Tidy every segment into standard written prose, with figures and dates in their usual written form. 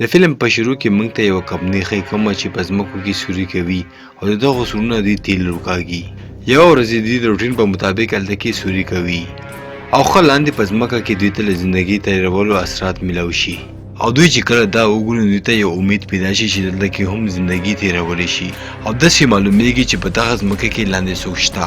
د فلم په شروع کې موږ ته یو کمپنۍ ښیي کومه چې په ځمکو کې سوري کوي او د دغو سورونه دوی تیل روکاږي. یوه ورځ دوی د روټین په مطابق هلته کې سوري کوي او ښه لاندې په ځمکه کې دوی ته له زندګۍ تېرولو اثرات میلاو شي او دوی چې کله دا وګوري دوی ته یو امید پیدا شي چې دلته کې هم زندګي تېرولی شي او داسې معلومیږي چې په دغه ځمکه کې لاندې څوک شته.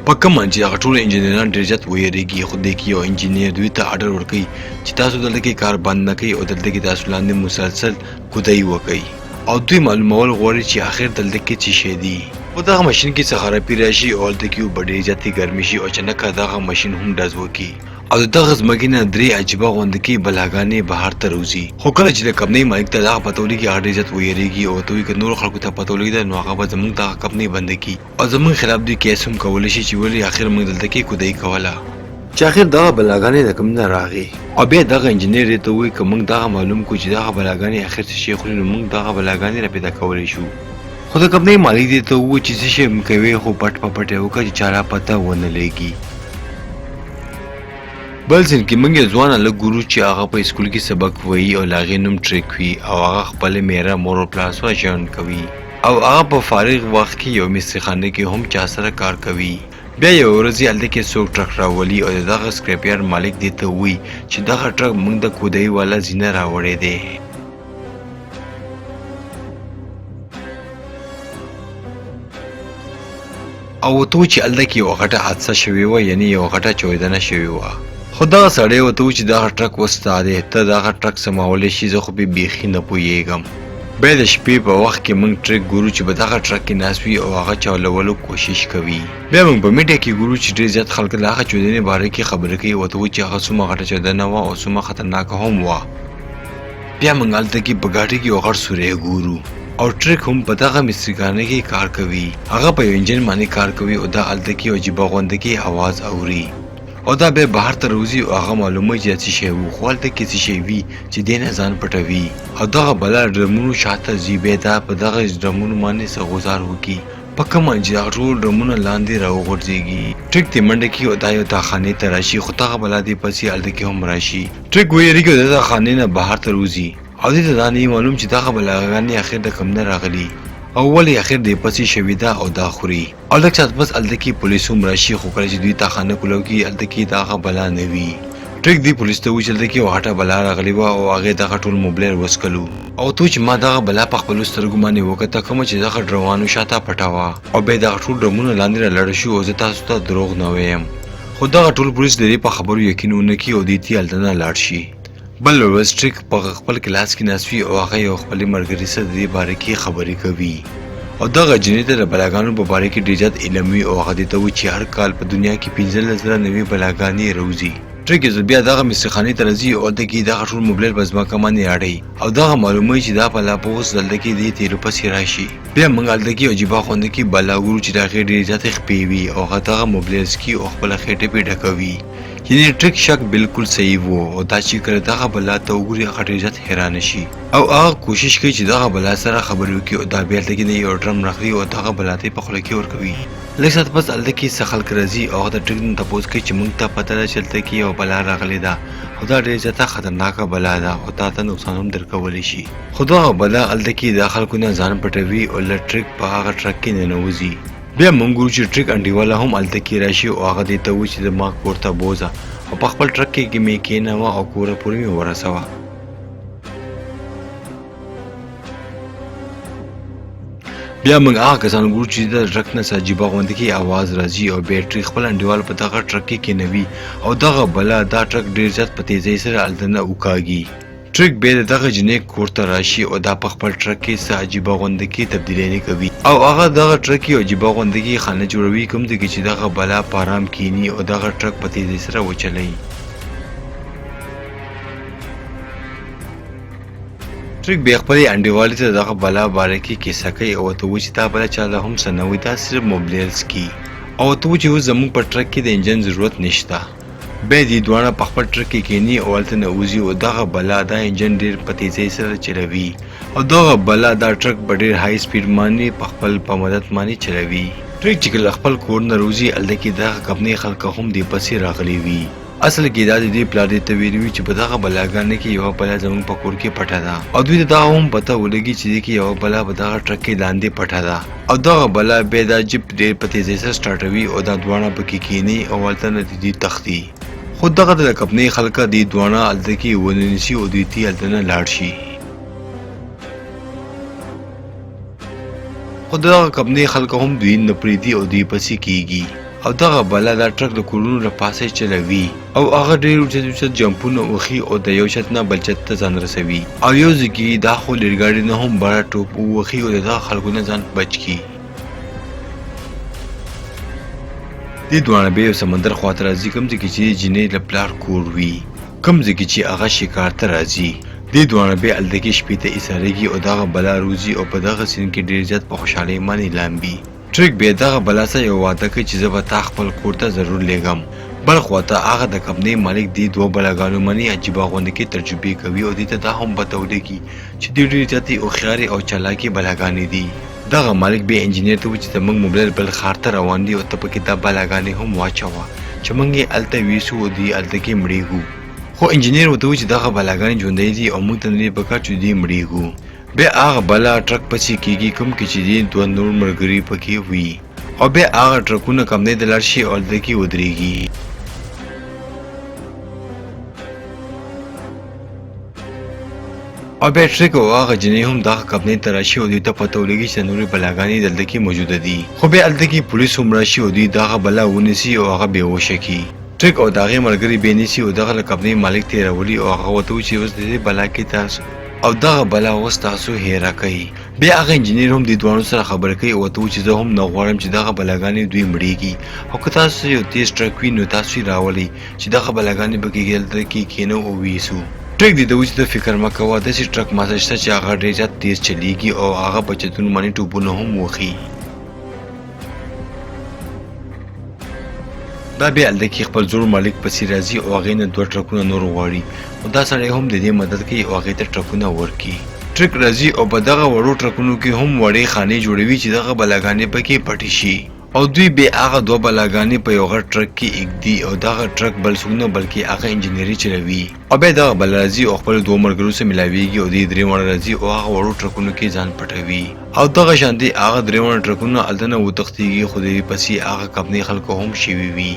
په کومه چې هغه ټول انجینران ډېر زیات ویریږي خو دې کې یو انجینر دوی ته اډر ورکوي چې تاسو دلته کې کار بند نه کوئ او دلته کې تاسو لاندې مسلسل کودای وکئ او دوی معلومول غواړي چې آخر دلته کې څه شی دي. خو دغه ماشین کې څه خرابي راشي او هلته کې اوبه ډېرې زیاتې ګرمې شي او اچانکه دغه ماشین هم ډز وکړي او د دغه ځمکې نه درې عجیبه غوندکې بلاګانې بهر ته راوځي. خو کله چې د کمپنۍ مالک ته دغه پته ولګي هغه ډېر زیات ویریږي او ورته وایي که نورو خلکو ته پته ولګېده نو هغه به زموږ دغه کمپنۍ بنده کړي او زموږ خلاف دوی کیس هم کولی شي چې ولې آخر موږ دلته کې کودای کوله چې آخر دغه بلاګانې د کوم نه راغې او بیا دغه انجینر یې ته وایي که موږ دغه معلوم کړو چې دغه بلاګانې آخر څه شی خوري نو موږ دغه بلاګانې را پیدا کولی شو. خو د کمپنۍ مالک دې ته ووایي چې څه شی کوي خو پټ په پټ یې وکړه چې چا لا پته ونه لګي. بل ځین کې موږ یو ځوان هلک ګورو چې هغه په اسکول کې سبق وایي او له هغې نوم ټریک وي او هغه خپله میره مور او پلار سره ژوند کوي او هغه په فارغ وخت کې یو مسترخانه کې هم چا سره کار کوي. بیا یو ورځ یې هلته کې څوک ټرک راولي او د دغه سکریپیار مالک دې ته وایي چې دغه ټرک موږ د کودای والا زینه راوړی دی او ورته وایي چې هلته کې یوه غټه حادثه شوې وه یعنې یوه غټه چاودنه شوې وه. خو دغه سړی ورته وایي چې دغه ټرک اوس ستا دی ته دغه ټرک سمولی شي زه خو پرې بیخي نه پوهېږم. بیا د شپې په وخت کې موږ ټرک ګورو چې په دغه ټرک کې ناست وي او هغه چالولو کوشش کوي. بیا موږ په میډیا کې ګورو چې ډېر زیات خلک د هغه چاودنې باره کې خبرې کوي ورته وایي چې هغه څومره غټه چاودنه وه او څومره خطرناکه هم وه. بیا موږ هلته کې په ګاډۍ کې یو غټ سوری ګورو او ټرک هم په دغه مسترخانه کې کار کوي. هغه په یو انجن باندې کار کوي او دا هلته کې یو عجیبه غوندکې اواز اوري او دا بیا بهر ته راوځي او هغه معلوموي چې دا څه شی و خو هلته کې څه شی وي چې دې نه ځان پټوي او دغه بلا ډرمونو شاته ځي بیا دا په دغه ډرمونو باندې څه غوځار وکړي په کومه چې دغه ټول ډرمونه لاندې راوغورځېږي. ټرک دې منډه کړي او دا یو داخانې ته راشي خو دغه بلا دې پسې هلته کې هم راشي. ټرک ویریږي او د داخانې نه بهر ته راوځي او دې ته دا نه معلوم چې دغه بلاګانې اخر د کوم نه راغلي او ولې اخر دې پسې شوې ده او دا خوري او لږ ساعت بس هلته کې پولیس هم راشي خو کله چې دوی تاخانه کولو کړي هلته کې دغه بلا نه وي. ټرک دې پولیس ته وایي چې هلته کې یوه غټه بلا راغلې وه او هغې دغه ټول موبایل وسکلو او ته چې ما دغه بلا په خپلو سترګو باندې وکته کومه چې دغه ډروانو شاته پټه وه او بیا دغه ټول ډرمونه لاندې رالاړه شو او زه تاسو ته دروغ نه وایم. خو دغه ټول پولیس د دې په خبرو یقین ونه کړي او دې ته هلته نه لاړ شي. بل ورځ ټرک په خپل کلاس کې ناست وي او هغه یو خپلې ملګري سره د دې باره کې خبرې کوي او دغه جنۍ ته د بلاګانو په باره کې ډېر زیات علم وي او هغه دې ته وایي چې هر کال په دنیا کې 15,000 نوې بلاګانې راوځي. ټرک یې بیا دغه مسترخانې ته راځي او هلته کې دغه ټول موبایل په ځمکه باندې اړوي او دغه معلوموي چې دا بلا به اوس دلته کې دې تیلو پسې راشي. بیا موږ هلته کې عجیبه خوندکې بلا ګورو چې د هغې ډېرې زیاتې خپې وي او هغه دغه موبایل څکي او خپله خېټه پرې ډکوي یعنې ټرک شک بالکل صحیح و او دا چې کله دغه بلا ته وګوري هغه ډېر زیات حیرانه شي او هغه کوشش کوي چې دغه بلا سره خبرې وکړي او دا بیا هلته کې یو ډرم راخلي او دغه بلا ته یې په خوله کې ورکوي. لږ ساعت پس هلته کې څه خلک راځي او هغه د ټرک نه تپوس کوي چې موږ ته پته ده چې هلته کې یو بلا راغلې ده او دا ډېره زیاته خطرناکه بلا ده او تا ته نقصان هم درکولی شي. خو دغه بلا هلته کې د خلکو نه ځان پټوي او له ټرک په هغه ټرک کې ننوځي. بیا موږ ګورو چې ټرک انډیواله هم هلته کې راشي او هغه دې ته وایي چې زما کور ته بوځه او په خپل ټرک کې مې کېنوه او کوره پورې مې ورسوه. بیا موږ هغه کسان ګورو چې د ټرک نه څه عجیبه غوندکې اواز راځي او بیټرۍ خپل انډیوال په دغه ټرک کې کېنوي او دغه بلا دا ټرک ډېر زیات په تیزۍ سره هلته نه وکاږي. ټرک بیا د دغه جنۍ کور ته راشي او دا په خپل ټرک کې څه عجیبه غوندکې تبدیلۍ کوي او هغه دغه ټرک کې عجیبه غوندکې خانه جوړوي کوم ځای کې چې دغه بلا په ارام کښېني او دغه ټرک په تیزۍ سره وچلوي. ټرک بیا خپلې انډیوالې ته دغه بلا باره کې کیسه کوي او ورته وایي چې دا بلا چا له هم څه نه وایي دا صرف موبایل څکي او ورته وایي چې اوس زموږ په ټرک کې د انجن ضرورت نشته. بیا دې دواړه په خپل ټرک کې کښېني او هلته نه وځي او دغه بلا دا انجن ډېر په تیزۍ سره چلوي او دغه بلا دا ټرک په ډېر های سپیډ باندې په خپل په مدد باندې چلوي. ټرک چې کله خپل کور نه راوځي هلته کې دغه کمپنۍ خلک هم دې پسې راغلي وي اصل کې دا د دې پلار دې ته ویلي وي چې په دغه بلاګانې کې یوه بلا زموږ په کور کې پټه ده او دوی ته دا هم پته ولګي چې دې کې یوه بلا په دغه ټرک کې لاندې پټه ده او دغه بلا بیا دا جیپ ډېر په تیزۍ سره سټارټوي او دا دواړه پکې کښېني او هلته نه د دوی تښتي خو دغه د کمپنۍ خلکه دې دواړه هلته کې ونیسي او دوی ته هلته نه لاړ شي خو دغه کمپنۍ خلکه هم دوی نه پرېږدي او دوی پسې کېږي او دغه بلا دا ټرک د کورونو له پاسه چلوي او هغه ډېر اوچت اوچت جمپونه وخي او د یو چت نه بل چت ته ځان رسوي او یو ځای کې دا خو لرګاډي نه هم بړه ټوپ ووخي او د دغه خلکو نه ځان بچ کړي دې دواړه بیا یو سمندر خواته راځي کوم ځای کې چې د جینۍ له پلار کور وي کوم ځای کې چې هغه شکار ته راځي دې دواړه بیا هلته کې شپې ته ایسارېږي او دغه بلا روزي او په دغه سیند کې ډېر زیات په خوشحالۍ باندې لامبي ټریک بیا دغه بلا سره یو واده کوي چې زه به تا خپل کور ته ضرور لیږم بل خواته هغه د کمپنۍ مالک دې دوه بلاګانو باندې عجیبه غوندې کې تجربې کوي او دې ته دا هم پته ولګي چې دوی ډېرې زیاتې هوښیارې او چالاکې بلاګانې دي دغه مالک بیا انجینر ته وایي چې زموږ موبایل بل ښار ته روان دي او ته پکې دا بلاګانې هم واچوه چې موږ یې هلته ویسو او دوی هلته کې مړېږو خو انجینر ورته وایي چې دغه بلاګانې ژوندۍ دي او موږ ته نه دي پکار چې دوی مړېږو بیا هغه بلا ټرک پسې کېږي کوم کې چې دې دوه نور ملګري پکې وي او بیا هغه ټرکونه کمپنۍ ته لاړ شي او هلته کې ودرېږي او بیا ټریک او هغه جینۍ هم دغه کمپنۍ ته راشي او دوی ته پته ولګي چې نورې بلاګانې دلته کې موجوده دي خو بیا هلته کې پولیس هم راشي او دوی دغه بلا ونیسي او هغه بېهوشه کړي ټریک او د هغې ملګري بیا نیسي او دغه له کمپنۍ مالک ته یې راولي او هغه ورته وایي چې اوس د دې بلا کې تاسو او دغه بلا اوس تاسو هیره کوي بیا هغه انجینر هم دې دواړو سره خبرې کوي او ورته وایي چې زه هم نه غواړم چې دغه بلاګانې دوی مړېږي او که تاسو یو تیز ټرک وي نو تاسو یې راولئ چې دغه بلاګانې پکې دلته کې کښېنو او ویسو ټریک دې ته وایي چې ته فکر مه کوه داسې ټرک ماته شته چې هغه ډېر زیات تیز چلیږي او هغه په چتونو باندې ټوپونه هم وخي دا بیا هلته کې خپل زوړ مالک پسې راځي او هغې نه دوه ټرکونه نور غواړي او دا سړی هم د دې مدد کوي او هغې ته ټرکونه ورکړي ټرک راځي او په دغه وړو ټرکونو کې هم وړې خانې جوړوي چې دغه بلاګانې پکې پټې شي او دوی بیا هغه دوه بلاګانې په یو غټ ټرک کې ایږدي او دغه ټرک بل څوک نه بلکې هغه انجینري چلوي او بیا دغه بل راځي او خپل دوه ملګرو سره ملاویږي او دې درې واړه راځي او هغه وړو ټرکونو کې ځان پټوي او دغه شانتې هغه درې واړه ټرکونه هلته نه وتښتېږي خو د دې پسې هغه کمپنۍ خلکو هم شوي وي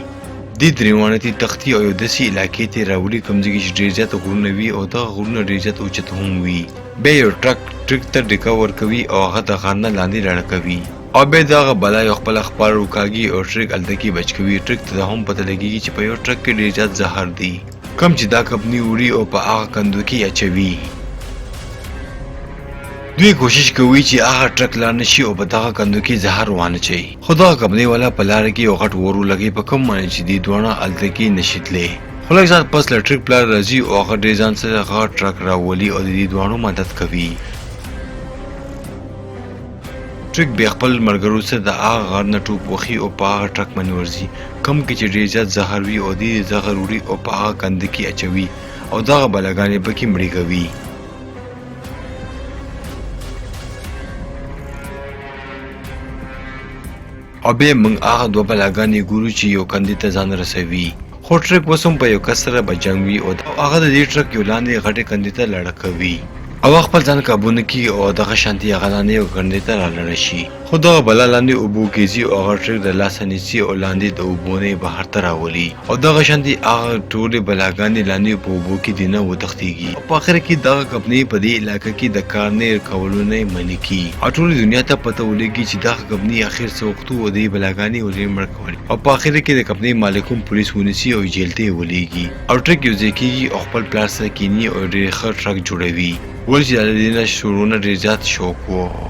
دې درې واړه ته تښتي او یو داسې علاقې ته یې راولي کوم ځای کې چې ډېر زیات غرونه وي او دغه غرونه ډېر زیات اوچت هم وي بیا یو ټرک ته ډیکه ورکوي او هغه د غار نه لاندې لاړه کوي او بیا دغه بلا یو خپله خپاره وکاږي او ټرک هلته کې بچ کوي ټرک ته دا هم پته لګېږي چې په یو ټرک کې ډېر زیات زهر دی کوم چې دا کمپنۍ وړي او په هغه کندو کې اچوي دوی کوشش کوي چې هغه ټرک لاړ نشي او په دغه کندو کې زهر وانچوي خو دغه کمپنۍ والا په لاره کې یو غټ اور ولګوي په کوم باندې چې دې دواړه هلته کې نشي تللی خو لږ ساعت پس له ټرک پلار راځي او هغه ډېر ځان سره هغه ټرک راولي او د دې دواړو مدد کوي ټرک بیا خپل ملګرو سره د هغه غار نه ټوپ وخي او په هغه ټرک باندې ورځي کوم کې چې ډېر زیات زهر وي او دې زهر وړي او په هغه کنده کې اچوي او دغه بلاګانې پکې مړې کوي او بیا موږ هغه دوه بلاګانې ګورو چې یو کندې ته ځان رسوي خو ټرک اوس هم په یو کس سره به جنګ وي او هغه د دې ټرک یو لاندې غټې کندې ته لاړه کوي او خپل ځان قابو نه کړي او دغه شانتې هغه لاندې یو کندې ته رالاړه شي خو دغه بلا لاندې اوبو کې ځي او هغه ټرک د لاسه نیسي او لاندې د اوبو نه یې بهر ته راولي او دغه شانتې هغه ټولې بلاګانې لاندې په اوبو کې دننه وتښتېږي او په اخر کې دغه کمپنۍ په دې علاقه کې د کار نه کولو نه یې منع کړي او ټولې دنیا ته پته ولګي چې دغه کمپنۍ اخر څه وخت و دې بلاګانې ولې مړ کړي او په اخر کې د کمپنۍ مالک هم پولیس ونیسي او جیل ته یې ولېږي او ټرک یو ځای کېږي او خپل پلار سره کیني او ډېر ښه ټرک جوړوي ولې چې د دې نه شروع نه ډېر زیات شوق و